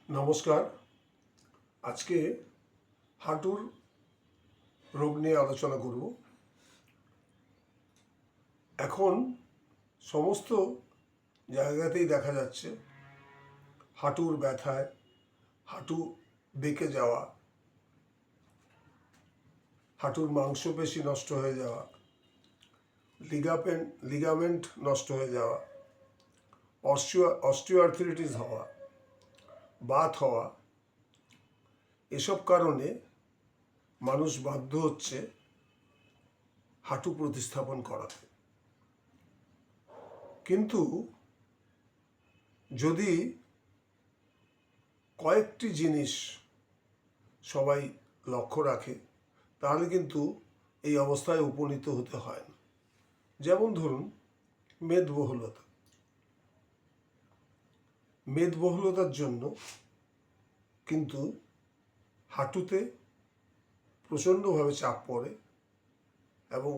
নমস্কার। আজকে হাঁটুর রোগ নিয়ে আলোচনা করব। এখন সমস্ত জায়গাতেই দেখা যাচ্ছে হাঁটুর ব্যথায়, হাঁটু বেঁকে যাওয়া, হাঁটুর মাংসপেশি নষ্ট হয়ে যাওয়া, লিগামেন্ট নষ্ট হয়ে যাওয়া, অস্টিওআর্থ্রাইটিস হওয়া, বাত হওয়া, এসব কারণে মানুষ বাধ্য হচ্ছে হাঁটু প্রতিস্থাপন করাতে। কিন্তু যদি কয়েকটি জিনিস সবাই লক্ষ্য রাখে তাহলে কিন্তু এই অবস্থায় উপনীত হতে হয় না। যেমন ধরুন মেদবহুলতার জন্য কিন্তু হাঁটুতে প্রচণ্ডভাবে চাপ পড়ে এবং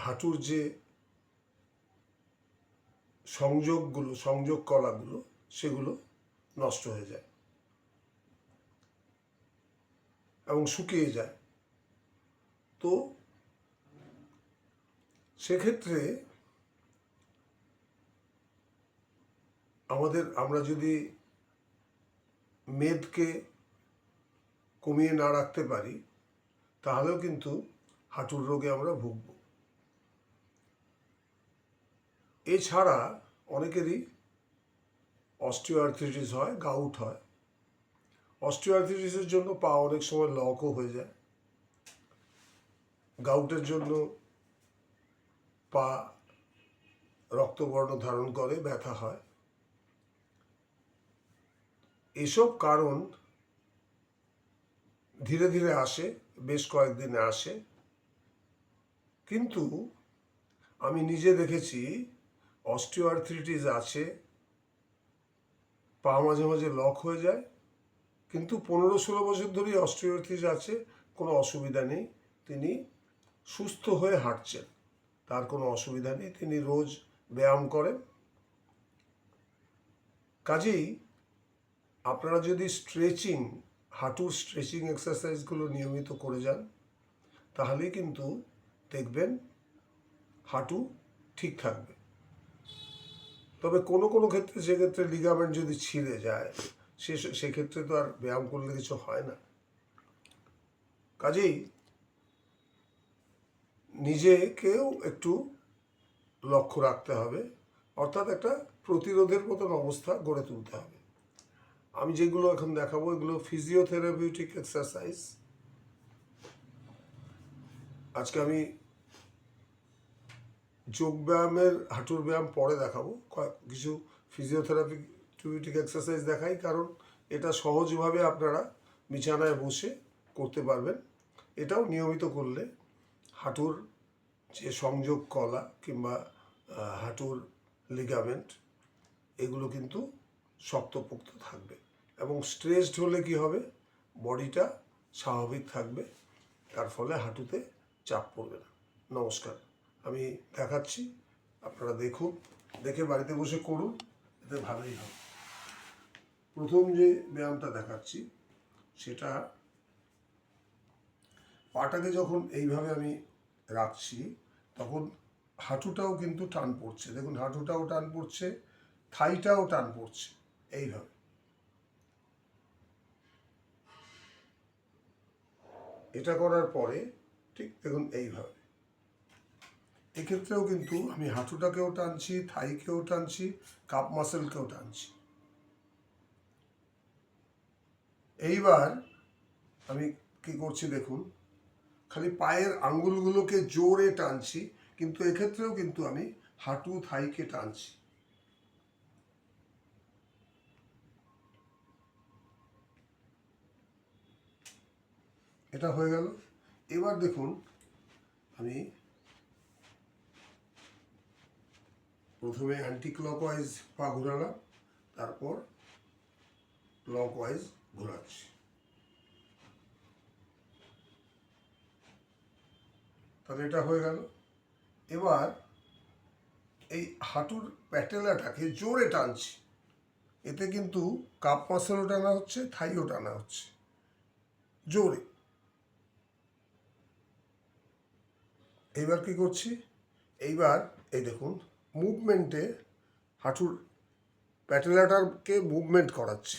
হাঁটুর যে সংযোগ কলাগুলো সেগুলো নষ্ট হয়ে যায় এবং শুকিয়ে যায়। তো সেক্ষেত্রে আমরা যদি মেদকে কমিয়ে না রাখতে পারি তাহলেও কিন্তু হাঁটুর রোগে আমরা ভুগব। এছাড়া অনেকেরই অস্টিওআর্থ্রাইটিস হয়, গাউট হয়। অস্টিওআর্থ্রাইটিসের জন্য পা অনেক সময় লকও হয়ে যায়। গাউটের জন্য পা রক্তবর্ণ ধারণ করে, ব্যথা হয়। এসব কারণ ধীরে ধীরে আসে, বেশ কয়েকদিনে আসে। কিন্তু আমি নিজে দেখেছি অস্টিওআর্থ্রাইটিস আছে, পা মাঝে মাঝে লক হয়ে যায়, কিন্তু 15-16 বছর ধরেই অস্টিওআর্থ্রাইটিস আছে, কোনো অসুবিধা নেই। তিনি সুস্থ হয়ে হাঁটছেন, তার কোনো অসুবিধা নেই, তিনি রোজ ব্যায়াম করেন। কাজেই আপনারা যদি হাঁটুর স্ট্রেচিং এক্সারসাইজগুলো নিয়মিত করে যান তাহলেই কিন্তু দেখবেন হাঁটু ঠিক থাকবে। তবে কোনো কোনো ক্ষেত্রে সেক্ষেত্রে লিগামেন্ট যদি ছিঁড়ে যায় সেক্ষেত্রে তো আর ব্যায়াম করলে কিছু হয় না। কাজেই নিজেকেও একটু লক্ষ্য রাখতে হবে, অর্থাৎ একটা প্রতিরোধের মতন অবস্থা গড়ে তুলতে হবে। আমি যেগুলো এখন দেখাবো এগুলো ফিজিওথেরাপিউটিক এক্সারসাইজ। আজকে আমি যোগব্যায়ামের হাঁটুর ব্যায়াম পরে দেখাবো, কিছু ফিজিওথেরাপিউটিক এক্সারসাইজ দেখাই, কারণ এটা সহজভাবে আপনারা বিছানায় বসে করতে পারবেন। এটাও নিয়মিত করলে হাঁটুর যে সংযোগ কলা কিংবা হাঁটুর লিগামেন্ট এগুলো কিন্তু শক্তপোক্ত থাকবে এবং স্ট্রেসড হলে কি হবে, বডিটা স্বাভাবিক থাকবে, তার ফলে হাঁটুতে চাপ পড়বে না। নমস্কার, আমি দেখাচ্ছি, আপনারা দেখুন, দেখে বাড়িতে বসে করুন, এতে ভালোই হবে। প্রথম যে ব্যায়ামটা দেখাচ্ছি সেটা পাটাকে যখন এইভাবে আমি রাখছি তখন হাঁটুটাও কিন্তু টান পড়ছে। দেখুন, হাঁটুটাও টান পড়ছে, থাইটাও টান পড়ছে। এইভাবে এটা করার পরে ঠিক দেখুন এইভাবে, এক্ষেত্রেও কিন্তু আমি হাঁটুটাকেও টানছি, থাইকেও টানছি, কাপ মাসেলকেও টানছি। এইবার আমি কি করছি দেখুন, খালি পায়ের আঙ্গুলগুলোকে জোরে টানছি, কিন্তু এক্ষেত্রেও কিন্তু আমি হাঁটু থাইকে টানছি। এটা হয়ে গেল। এবার দেখুন, আমি প্রথমে অ্যান্টি ক্লকওয়াইজ পা ঘোরালাম, তারপর ক্লকওয়াইজ ঘোরাচ্ছি। তাহলে এটা হয়ে গেল। এবার এই হাঁটুর প্যাটেলাটাকে জোরে টানছি, এতে কিন্তু কাপ মাসেলও টানা হচ্ছে, থাইও টানা হচ্ছে জোরে। এইবার কি করছি, এইবার এই দেখুন মুভমেন্টে হাঁটুর প্যাটেলাটাকে মুভমেন্ট করাচ্ছি।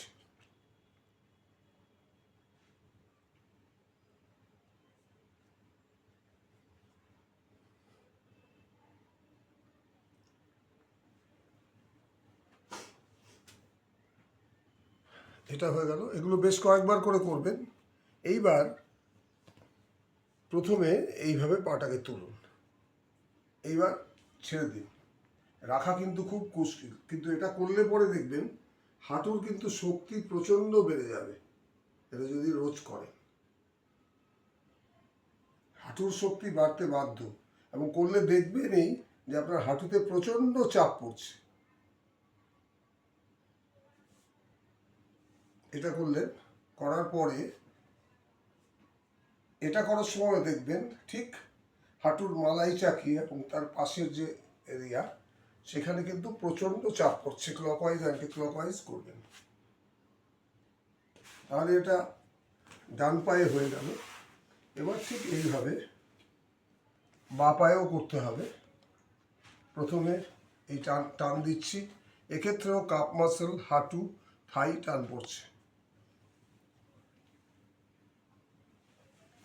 এটা হয়ে গেল, এগুলো বেশ কয়েকবার করে করবেন। এইবার প্রথমে এইভাবে পাটাকে তুলুন, এইবার ছেড়ে দিন। রাখা কিন্তু খুব মুশকিল, কিন্তু এটা করলে পরে দেখবেন হাঁটুর কিন্তু শক্তি প্রচণ্ড বেড়ে যাবে এটা যদি রোজ করেন। হাঁটুর শক্তি বাড়তে বাধ্য, এবং করলে দেখবেনই যে আপনার হাঁটুতে প্রচণ্ড চাপ পড়ছে। এটা করলেন, করার পরে এটা করার সময় দেখবেন ঠিক হাঁটুর মালাই চাকি এবং তার পাশের যে এরিয়া সেখানে কিন্তু প্রচণ্ড চাপ পড়ছে। ক্লকওয়াইজ অ্যান্টি ক্লকওয়াইজ করবেন, তাহলে এটা ডান পায়ে হয়ে গেল। এবার ঠিক এইভাবে বাঁ পায়েও করতে হবে। প্রথমে এই টান দিচ্ছি, এক্ষেত্রেও কাপ মাসেল, হাঁটু, থাই টান পড়ছে।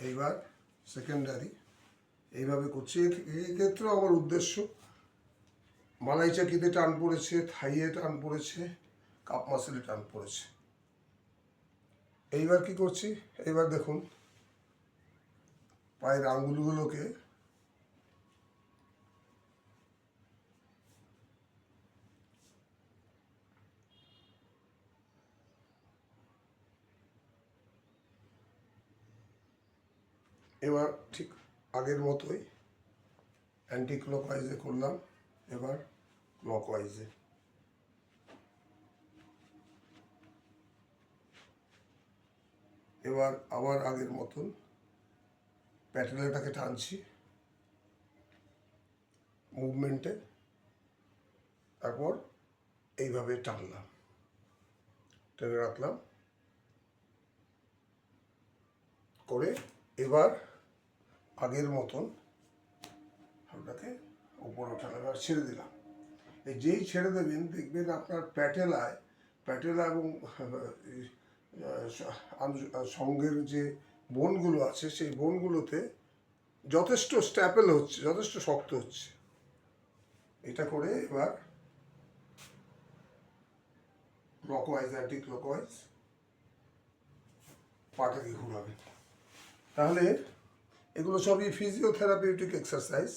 এইবার সেকেন্ডারি এইভাবে করছি। এক্ষেত্রেও আমার উদ্দেশ্য মালাই চাকিতে টান পড়েছে, থাইয়ে টান পড়েছে, কাপ মাসেলে টান পড়েছে। এইবার কি করছি, এইবার দেখুন পায়ের আঙ্গুলগুলোকে এবার ঠিক আগের মতোই অ্যান্টি ক্লকওয়াইজে করলাম, এবার ক্লকওয়াইজে। এবার আবার আগের মতন প্যাটেলাটাকে টানছি মুভমেন্টে, তারপর এইভাবে টানলাম, টেনে রাখলাম করে এবার আগের মতন হাতটাকে উপর ওঠালাম আর ছেড়ে দিলাম। এই যেই ছেড়ে দেবেন দেখবেন আপনার প্যাটেলা এবং সঙ্গের যে বোনগুলো আছে সেই বোনগুলোতে যথেষ্ট স্ট্যাপেল হচ্ছে, যথেষ্ট শক্ত হচ্ছে। এটা করে এবার ক্লকওয়াইজ অ্যান্টি ক্লকওয়াইজ পাটাকে ঘুরাবেন। তাহলে এগুলো সবই ফিজিওথেরাপিউটিক এক্সারসাইজ।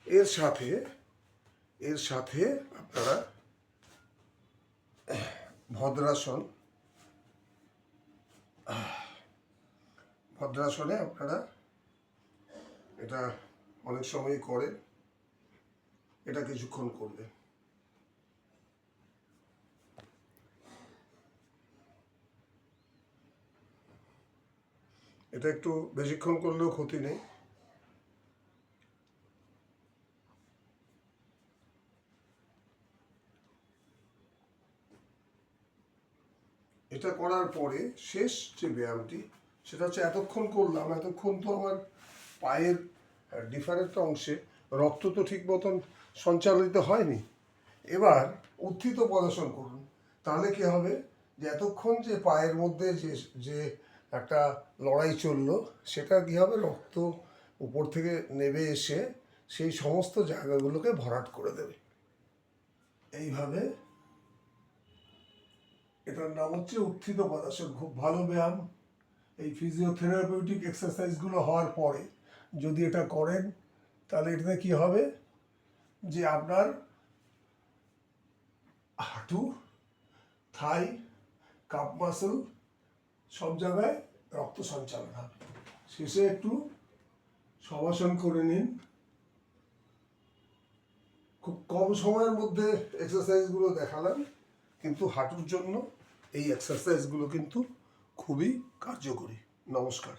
এর সাথে আপনারা ভদ্রাসনে আপনারা এটা অনেক সময় করেন, এটা কিছুক্ষণ করবেন। এটা একটু বেশিক্ষণ করলেও ক্ষতি নেই। এটা করার পরে শেষ যে ব্যায়ামটি সেটা হচ্ছে এতক্ষণ করলাম, এতক্ষণ তো আমার পায়ের ডিফারেন্ট অংশে রক্ত তো ঠিক মতন সঞ্চালিত হয়নি। এবার উত্থিত পদাসন করুন, তাহলে কি হবে যে এতক্ষণ যে পায়ের মধ্যে যে একটা লড়াই চললো সেটা কি হবে, রক্ত উপর থেকে নেমে এসে সেই সমস্ত জায়গাগুলোকে ভরাট করে দেবে। এইভাবে এটার নাম হচ্ছে উত্থিত পদাসন, খুব ভালো ব্যায়াম। এই ফিজিওথেরাপিউটিক এক্সারসাইজগুলো হওয়ার পরে যদি এটা করেন তাহলে এটাতে কি হবে যে আপনার হাঁটু, থাই, কাপ মাসল সব জায়গায় রক্ত সঞ্চালন হবে। শেষে একটু শবাসন করে নিন। খুব কম সময়ের মধ্যে এক্সারসাইজগুলো দেখালাম, কিন্তু হাঁটুর জন্য এই এক্সারসাইজগুলো কিন্তু খুবই কার্যকরী। নমস্কার।